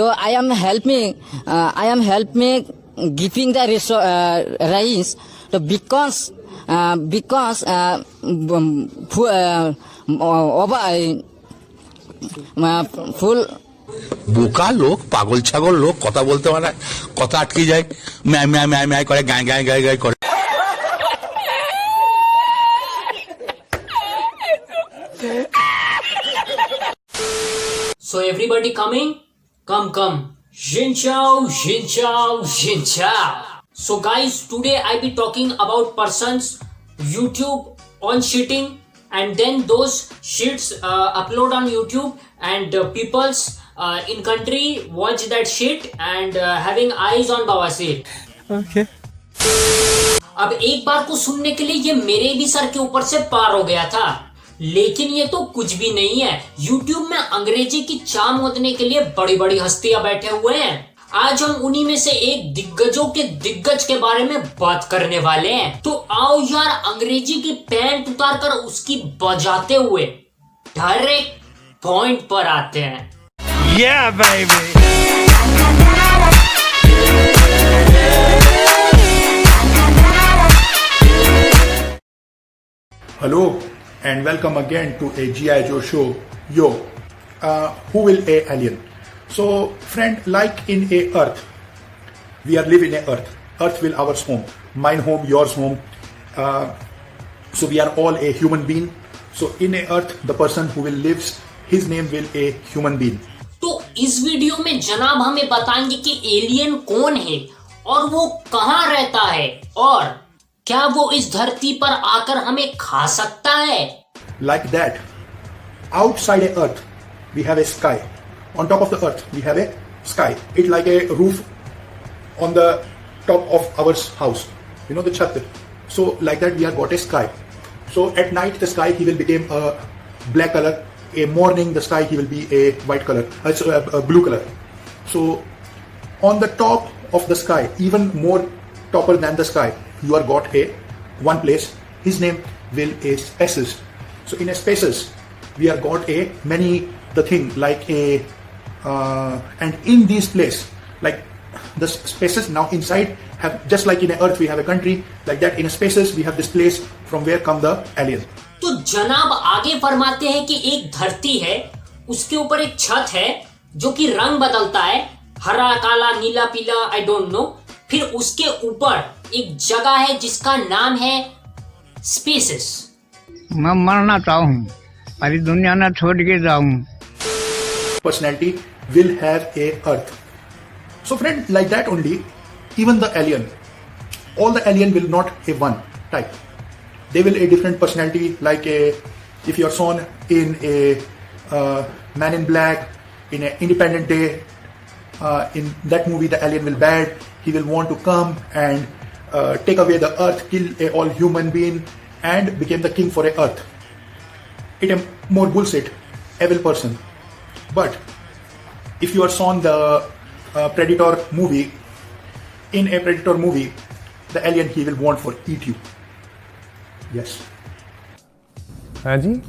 So I am helping giving the rice. So because full বোকা লোক, পাগল ছাগল লোক, কথা বলতে পারে, কথা আটকে যায়, ম্যায় ম্যায় ম্যায় ম্যায় করে, গায় গায় গায় গায় করে। So everybody coming? Come. Xin chao, xin chao, xin chao. So guys, today I be talking about persons YouTube on shitting, and then those shits upload on YouTube, and people's in country watch that shit and having eyes on bawasir. Okay. अब एक बार को सुनने के लिए ये मेरे भी sir के ऊपर से पार हो गया था, लेकिन ये तो कुछ भी नहीं है। YouTube में अंग्रेजी की चाम ओदने के लिए बड़ी बड़ी हस्तियां बैठे हुए हैं। आज हम उन्हीं में से एक दिग्गजों के दिग्गज के बारे में बात करने वाले हैं। तो आओ यार, अंग्रेजी की पैंट उतार कर उसकी बजाते हुए डायरेक्ट पॉइंट पर आते हैं। Yeah, baby. Hello and welcome again to a G.I. Joe show. Yo, who will a alien? So friend, like in a earth, we are live in a earth. Earth will our home, mine home, yours home. So we are all a human being. So in a earth, the person who will lives, his name will a human being. तो इस video में जनाब हमें बताएंगे कि alien कौन है और वो कहाँ रहता है और क्या वो इस धरती पर आकर हमें खा सकता है। Like that, outside a earth, we have a sky. On top of the earth, we have a sky. It's like a roof on the top of our house. You know the chat. So like that, we have got a sky. So at night, the sky he will become a black color. A morning, the sky he will be a white color, a blue color. So on the top of the sky, even more topper than the sky, you are got a one place. His name will a spaces. So in a spaces, we are got a many the thing like a and in this place, like the spaces now inside have just like in a earth we have a country, like that in a spaces we have this place from where come the alien. तो जनाब आगे फरमाते हैं कि एक धरती है, उसके ऊपर एक छत है जो कि रंग बदलता है, हरा काला नीला पीला, आई डोंट नो। फिर उसके ऊपर एक जगह है जिसका नाम है स्पेसेस। मैं मरना चाहूँ, अरे दुनिया ना छोड़ के जाऊँ। Personality will have a earth. So friend, like that only, even the alien, all the alien will not have one type. They will a different personality, like if you are shown in a Man in Black, in an Independent Day, in that movie the alien will bad, he will want to come and take away the earth, kill a all human being and became the king for a earth. It a more bullshit, evil person. But if you are shown the Predator movie, in a Predator movie, the alien he will want for eat you. Yes. हाँ जी।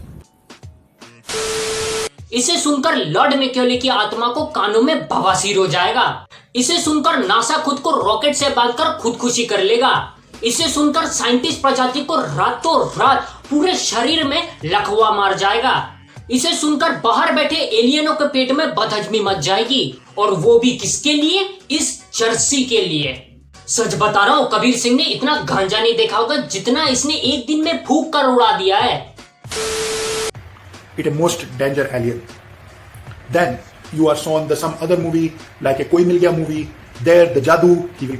इसे सुनकर Lord Macaulay की आत्मा को कानों में बवासीर हो जाएगा। इसे सुनकर नासा खुद को रॉकेट से बांधकर खुदकुशी कर लेगा। इसे सुनकर साइंटिस्ट प्रजाति को रातों रात पूरे शरीर में लकवा मार जाएगा। इसे सुनकर बाहर बैठे एलियनों के पेट में बदहजमी मच जाएगी, और वो भी किसके लिए? इस जर्सी के लिए। सच बता रहा हूं, कबीर सिंह ने इतना गांजा नहीं देखा होगा जितना इसने एक दिन में फूंक कर उड़ा दिया है। It a most danger alien. Then you are shown the some other movie like a Koi Mil Gaya movie. There the Jadoo he will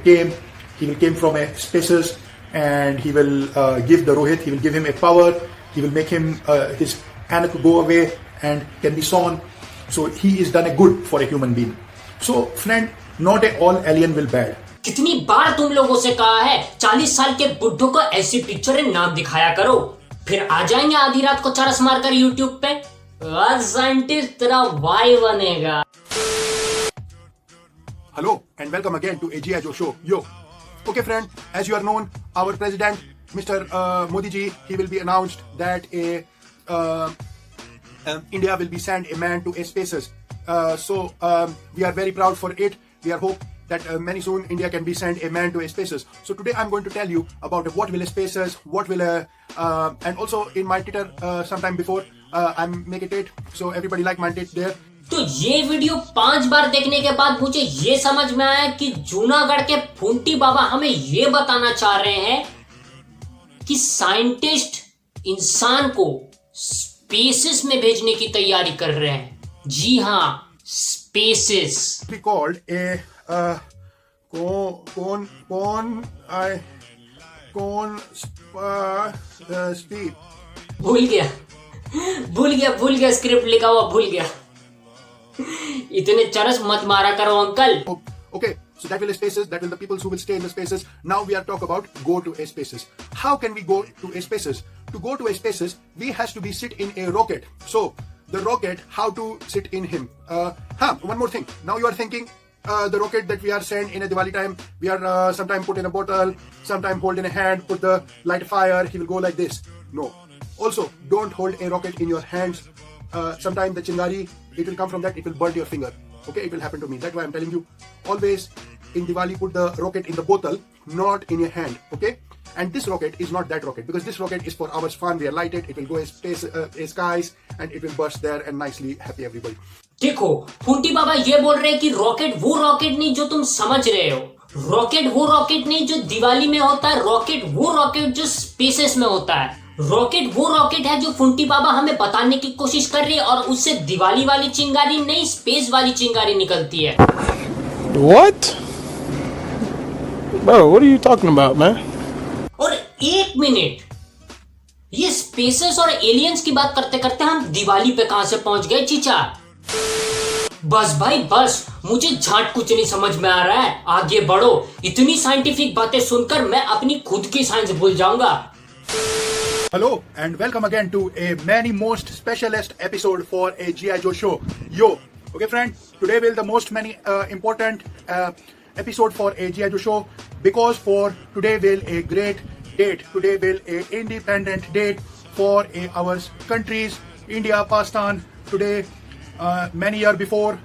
came from a spaces and he will give the Rohit, he will give him a power, he will make him his anak go away and can be shown. So he is done a good for a human being. So friend, not a all alien will bad. कितनी बार तुम लोगों से कहा है 40 साल के बुड्ढों को ऐसी पिक्चरें ना दिखाया करो, फिर आ जाएंगे आधी रात को चरस मारकर यूट्यूब पे। आज साइंटिस्ट तेरा भाई बनेगा। Hello and welcome again to AGI Joe show. Yo. Okay friend, as you are known, our president Mr. Modi ji, he will be announced that India will be send a man to a spaces We are very proud for it. We are hope that many soon India can be sent a man to a spaces. So today I'm going to tell you about what will a spaces, what will and also in my Twitter sometime before I'm make it date. So everybody like my date there. तो ये video 5 बार देखने के बाद मुझे ये समझ में आया कि जूनागढ़ के फुंटी बाबा हमें ये बताना चाह रहे हैं कि साइंटिस्ट इंसान को स्पेसेस में भेजने की तैयारी कर रहे हैं। जी हाँ, spaces. We called a speed. भूल गया स्क्रिप्ट लिखा हुआ भूल गया। इतने चरस मत मारा करो uncle. Okay, so that will a spaces, that will the people who will stay in the spaces. Now we are talk about go to a spaces. How can we go to a spaces? To go to a spaces, we has to be sit in a rocket. So the rocket, how to sit in him? One more thing. Now you are thinking the rocket that we are sent in a Diwali time, we are sometime put in a bottle, sometime hold in a hand, put the light fire, he will go like this. No. Also, don't hold a rocket in your hands. Sometime the chingari, it will come from that, it will burn your finger. Okay, it will happen to me. That's why I'm telling you, always in Diwali put the rocket in the bottle, not in your hand. Okay, and this rocket is not that rocket, because this rocket is for our fun. We are light it will go a space, skies, and it will burst there and nicely happy everybody. देखो, फुंटी बाबा ये बोल रहे हैं कि rocket वो rocket नहीं जो तुम समझ रहे हो। रॉकेट वो रॉकेट नहीं जो दिवाली में होता है। रॉकेट वो रॉकेट जो स्पेसेस में होता है। रॉकेट वो रॉकेट है जो फुंटी बाबा हमें बताने की कोशिश कर रही है, और उससे दिवाली वाली चिंगारी नहीं, स्पेस वाली चिंगारी निकलती है। What? Bro, what are you talking about, man? और एक मिनट, ये स्पेसेस और एलियंस की बात करते करते हम दिवाली पे कहां से पहुंच गए चीचा। बस भाई बस, मुझे झाट कुछ नहीं समझ में आ रहा है। आगे बढ़ो। इतनी साइंटिफिक बातें सुनकर मैं अपनी खुद की साइंस भूल जाऊंगा। Hello and welcome again to a many most specialist episode for a G.I. Joe show. Yo, okay friend, today will the most many important episode for a G.I. Joe show, because for today will a great date. Today will a independent date for our countries, India, Pakistan. Today, many year before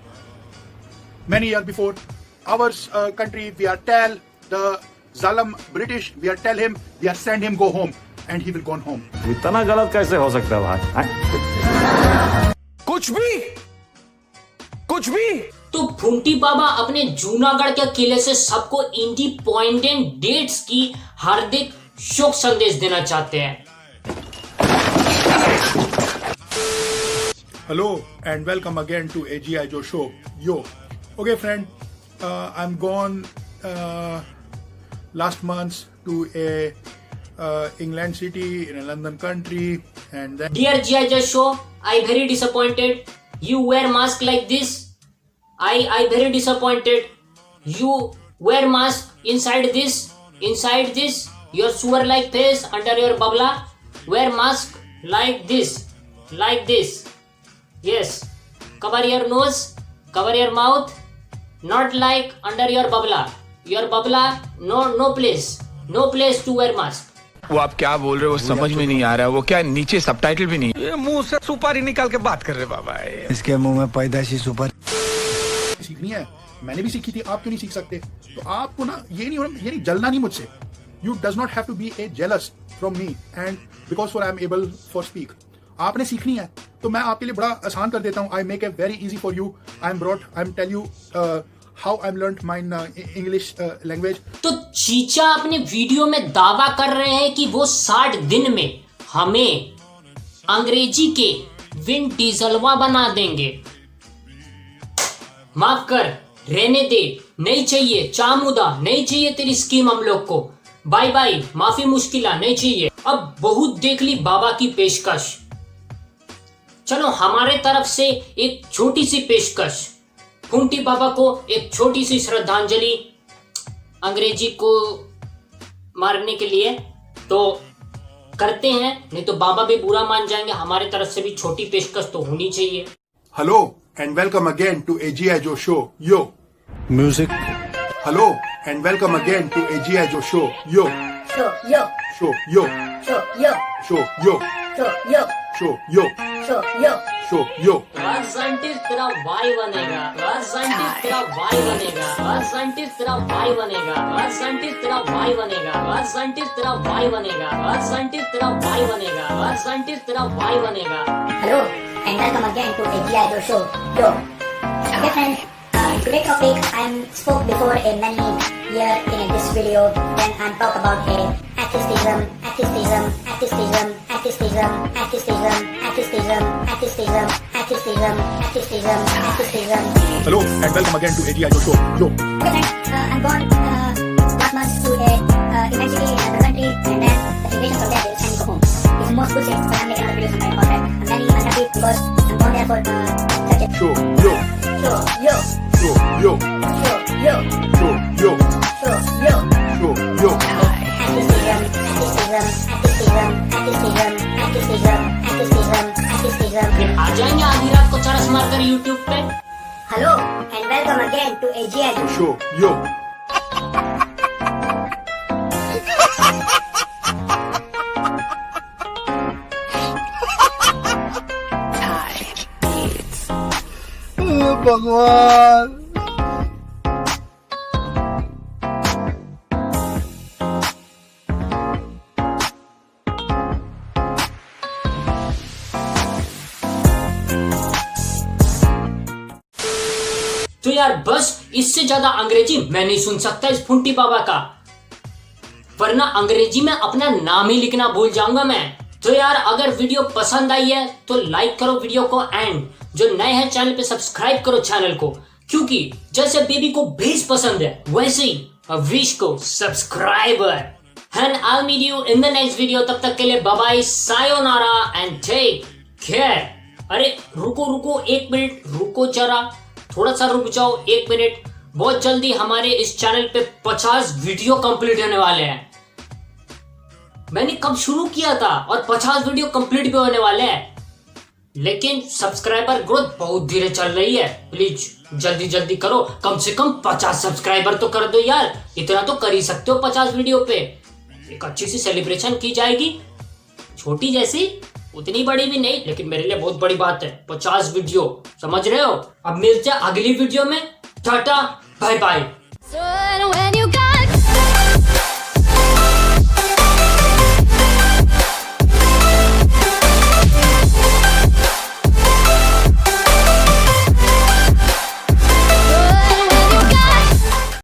our country, we are tell the Zalam British, we are tell him, we are send him go home. And he will gone home. इतना गलत कैसे हो सकता है भाई? कुछ भी। तो फुंटी बाबा अपने जूनागढ़ के किले से सबको इंडिपेंडेंट डेट्स की हार्दिक शोक संदेश देना चाहते हैं। Hello and welcome again to a G.I. Joe show. Yo, okay friend, I'm gone last month to a England city in a London country, and then Dear G.I. Joe show, I very disappointed. You wear mask like this. I very disappointed. You wear mask inside this. Your sewer like face under your babla. Wear mask like this. Yes. Cover your nose. Cover your mouth. Not like under your babla. Your babla, no place. No place to wear mask. वो आप क्या बोल रहे हो समझ में नहीं आ रहा है। वो क्या नीचे सबटाइटल भी नहीं। ये मुंह से सुपारी निकाल के बात कर रहे बाबा। इसके मुंह में पैदाइशी सुपारी सीखनी है। मैंने भी सीखी थी, आप क्यों नहीं सीख सकते? तो आपको ना ये नहीं जलना नहीं मुझसे। You does not have to be a jealous from me and because for I am able for speak. आपने सीखनी है तो मैं आपके लिए बड़ा आसान कर देता हूँ। I make it very easy for you. I'm tell you how I'm learned my English language. तो चीचा अपने वीडियो में दावा कर रहे हैं कि वो 60 दिन में हमें अंग्रेजी के विन डीजलवा बना देंगे। माफ कर, रहने दे, नहीं चाहिए चामुदा, नहीं चाहिए तेरी स्कीम हम लोग को। बाय बाय, माफी मुश्किला नहीं चाहिए। अब बहुत देख ली बाबा की पेशकश। चलो हमारे तरफ से एक छोटी सी पेशकश, फुंटी बाबा को एक छोटी सी श्रद्धांजलि अंग्रेजी को मारने के लिए तो करते हैं, नहीं तो बाबा भी बुरा मान जाएंगे। हमारे तरफ से भी छोटी पेशकश तो होनी चाहिए। Hello and welcome again to a G.I. Joe show. Yo. Music. Hello and welcome again to a G.I. Joe show. Yo. Show, yo. Show, yo. Show, yo. Show, yo. Show, yo. Show, yo. Show, yo. Show. Yo. Scientist तेरा भाई बनेगा, scientist तेरा भाई बनेगा, scientist तेरा भाई बनेगा, scientist तेरा भाई बनेगा, साइंटिस्ट तेरा भाई बनेगा, साइंटिस्ट तेरा भाई बनेगा, साइंटिस्ट तेरा भाई बनेगा। Hello and welcome again to AGI Show. Yo. Okay friends, today's topic I spoke before a many year in this video when I talk about atheism, atheism, atheism, atheism, atheism, atheism, atheism, atheism, atheism, atheism. Hello and welcome again to AGI Show. Yo. Okay friends, I'm born last month to a eventually in another country and then the immigration from there is sending me home. It's most good thing, but I'm making another video sometime about that. I'm very unhappy because I'm born there for such a Show. Yo. show, yo, Show. Yo. show, yo, Show. Yo. show, yo. Show. Yo. Atheism, atheism, atheism, atheism, atheism, atheism, atheism. फिर आ जाएंगे आधी रात को चरस मारकर YouTube पे। Hello and welcome again to AGI. Show. Yo. भगवान तो यार बस इससे ज्यादा अंग्रेजी मैं नहीं सुन सकता इस फुंटी बाबा का, वरना अंग्रेजी में अपना नाम ही लिखना भूल जाऊंगा मैं। तो यार अगर वीडियो पसंद आई है तो लाइक करो वीडियो को एंड जो नए हैं चैनल पे सब्सक्राइब करो चैनल को, क्योंकि जैसे बेबी को भेज पसंद है वैसे ही विश को subscriber. And I meet you in the next video, तब तक के लिए bye bye, sayonara and take care. अरे रुको एक मिनट, रुको जरा, थोड़ा सा रुक जाओ एक मिनट। बहुत जल्दी हमारे इस चैनल पे 50 वीडियो कंप्लीट होने वाले हैं। मैंने कब शुरू किया था और 50 वीडियो कंप्लीट भी होने वाले हैं, लेकिन सब्सक्राइबर ग्रोथ बहुत धीरे चल रही है। प्लीज जल्दी करो, कम से कम 50 सब्सक्राइबर तो कर दो यार, इतना तो कर ही सकते हो 50 वीडियो पे। एक अच्छी सी सेलिब्रेशन की जाएगी, छोटी जैसी, उतनी बड़ी भी नहीं, लेकिन मेरे लिए बहुत बड़ी बात है 50 वीडियो, समझ रहे हो। अब मिलते हैं अगली वीडियो में, tata bye bye. So when you